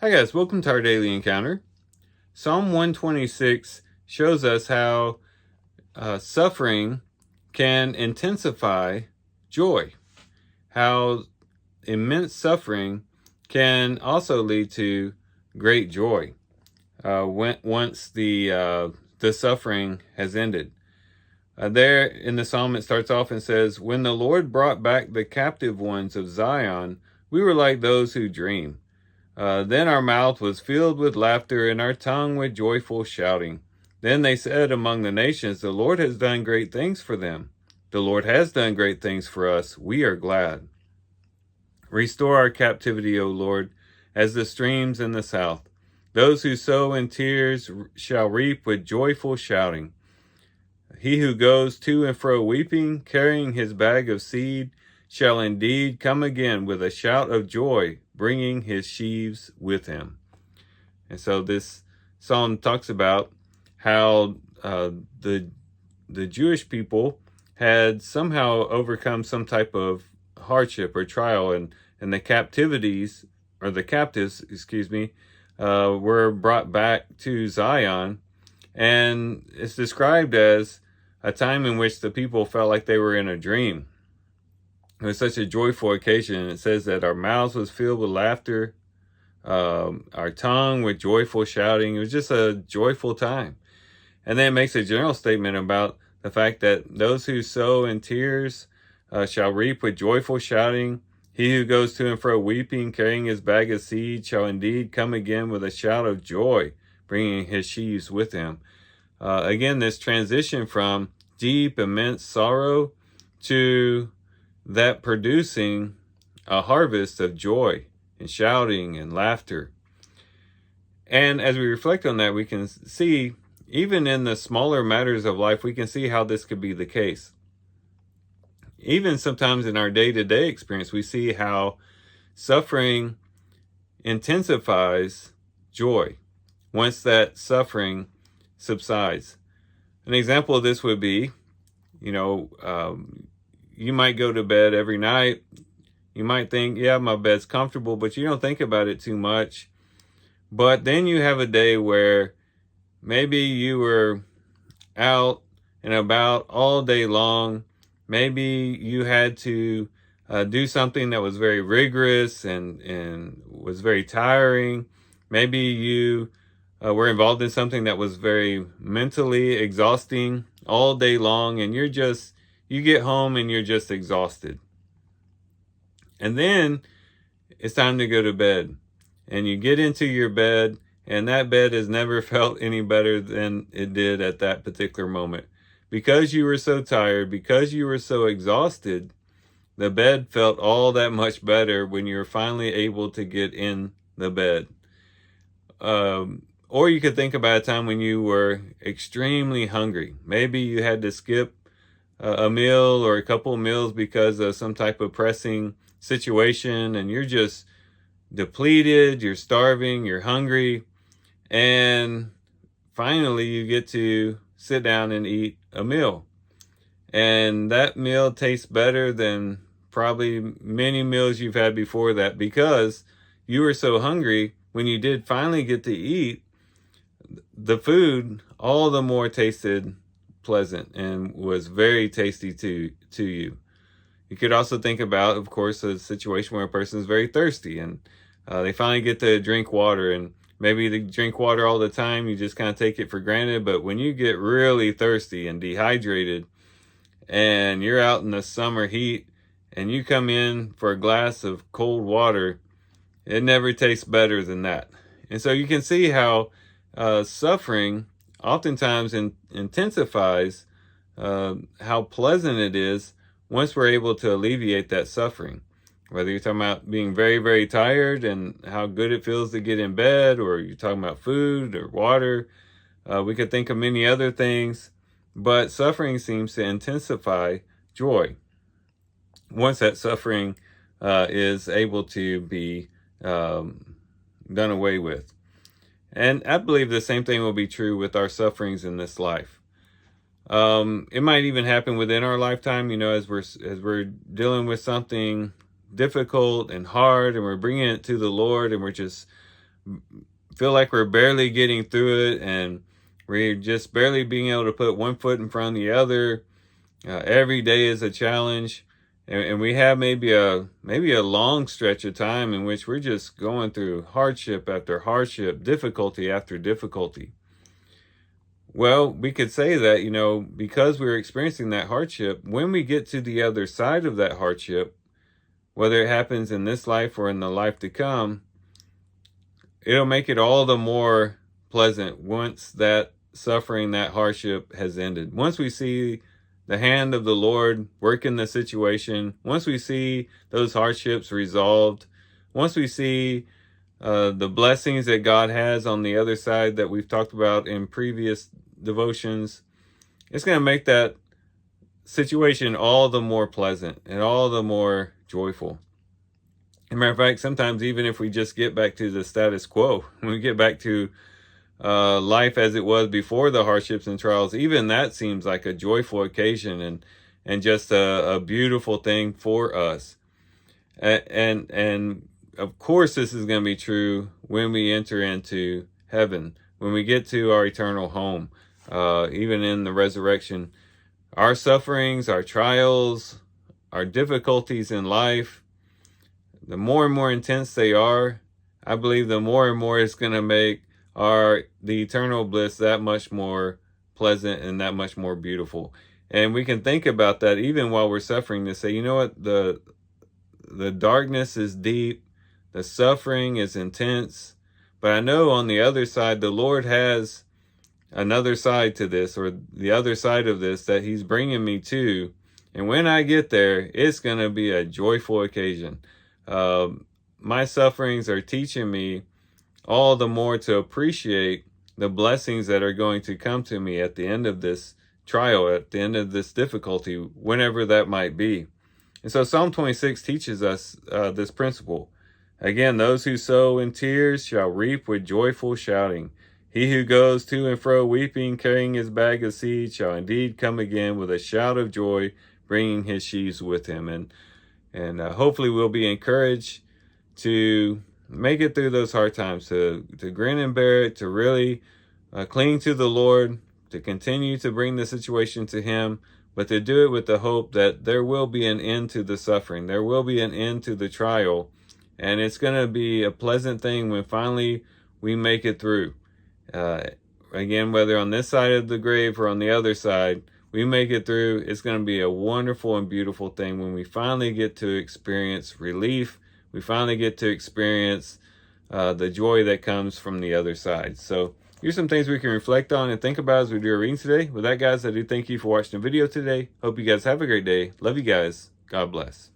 Hi guys, welcome to our daily encounter. Psalm 126 shows us how suffering can intensify joy, how immense suffering can also lead to great joy once the suffering has ended. There in the psalm, it starts off and says, "When the Lord brought back the captive ones of Zion, we were like those who dream. Then our mouth was filled with laughter and our tongue with joyful shouting. Then they said among the nations, the Lord has done great things for them. The Lord has done great things for us. We are glad. Restore our captivity, O Lord, as the streams in the south. Those who sow in tears shall reap with joyful shouting. He who goes to and fro weeping, carrying his bag of seed, shall indeed come again with a shout of joy, bringing his sheaves with him." And so this psalm talks about how the Jewish people had somehow overcome some type of hardship or trial, and the captivities, or the captives, excuse me, were brought back to Zion. And it's described as a time in which the people felt like they were in a dream. It was such a joyful occasion. It says that our mouths was filled with laughter, our tongue with joyful shouting. It was just a joyful time. And then it makes a general statement about the fact that those who sow in tears shall reap with joyful shouting. He who goes to and fro weeping, carrying his bag of seed, shall indeed come again with a shout of joy, bringing his sheaves with him. Again, this transition from deep, immense sorrow to that producing a harvest of joy and shouting and laughter. And as we reflect on that, we can see, even in the smaller matters of life, we can see how this could be the case. Even sometimes in our day-to-day experience, we see how suffering intensifies joy once that suffering subsides. An example of this would be, you might go to bed every night. You might think, yeah, my bed's comfortable, but you don't think about it too much. But then you have a day where maybe you were out and about all day long. Maybe you had to do something that was very rigorous and was very tiring. Maybe you were involved in something that was very mentally exhausting all day long, and you get home and you're just exhausted. And then it's time to go to bed, and you get into your bed, and that bed has never felt any better than it did at that particular moment. Because you were so tired, because you were so exhausted, the bed felt all that much better when you were finally able to get in the bed. Or you could think about a time when you were extremely hungry. Maybe you had to skip a meal or a couple of meals because of some type of pressing situation, and you're just depleted, you're starving, you're hungry, and finally you get to sit down and eat a meal. And that meal tastes better than probably many meals you've had before that, because you were so hungry. When you did finally get to eat, the food all the more tasted pleasant and was very tasty to you. You could also think about, of course, a situation where a person is very thirsty, and they finally get to drink water, and maybe they drink water all the time, you just kind of take it for granted. But when you get really thirsty and dehydrated, and you're out in the summer heat, and you come in for a glass of cold water, it never tastes better than that. And so you can see how suffering oftentimes intensifies how pleasant it is once we're able to alleviate that suffering. Whether you're talking about being very, very tired and how good it feels to get in bed, or you're talking about food or water, we could think of many other things, but suffering seems to intensify joy once that suffering is able to be done away with. And I believe the same thing will be true with our sufferings in this life. It might even happen within our lifetime, as we're dealing with something difficult and hard, and we're bringing it to the Lord, and we're just feel like we're barely getting through it, and we're just barely being able to put one foot in front of the other. Every day is a challenge, and we have maybe a long stretch of time in which we're just going through hardship after hardship, difficulty after difficulty. Well, we could say that, because we're experiencing that hardship, when we get to the other side of that hardship, whether it happens in this life or in the life to come, it'll make it all the more pleasant once that suffering, that hardship has ended. Once we see the hand of the Lord work in the situation, once we see those hardships resolved, once we see the blessings that God has on the other side that we've talked about in previous devotions, it's going to make that situation all the more pleasant and all the more joyful. As a matter of fact, sometimes even if we just get back to the status quo, when we get back to life as it was before the hardships and trials, even that seems like a joyful occasion and just a beautiful thing for us. And of course, this is going to be true when we enter into heaven, when we get to our eternal home, even in the resurrection. Our sufferings, our trials, our difficulties in life, the more and more intense they are, I believe the more and more it's going to make the eternal bliss that much more pleasant and that much more beautiful. And we can think about that even while we're suffering, to say, you know what, the darkness is deep, the suffering is intense, but I know on the other side, the Lord has another side to this, or the other side of this that he's bringing me to. And when I get there, it's going to be a joyful occasion. My sufferings are teaching me all the more to appreciate the blessings that are going to come to me at the end of this trial, at the end of this difficulty, whenever that might be. And so Psalm 26 teaches us this principle. Again, those who sow in tears shall reap with joyful shouting. He who goes to and fro weeping, carrying his bag of seed, shall indeed come again with a shout of joy, bringing his sheaves with him. And hopefully we'll be encouraged to make it through those hard times, to grin and bear it, to really cling to the Lord, to continue to bring the situation to him, but to do it with the hope that there will be an end to the suffering. There will be an end to the trial. And it's going to be a pleasant thing when finally we make it through. Again, whether on this side of the grave or on the other side, we make it through. It's going to be a wonderful and beautiful thing when we finally get to experience relief. We finally get to experience the joy that comes from the other side. So here's some things we can reflect on and think about as we do our reading today. With that, guys, I do thank you for watching the video today. Hope you guys have a great day. Love you guys. God bless.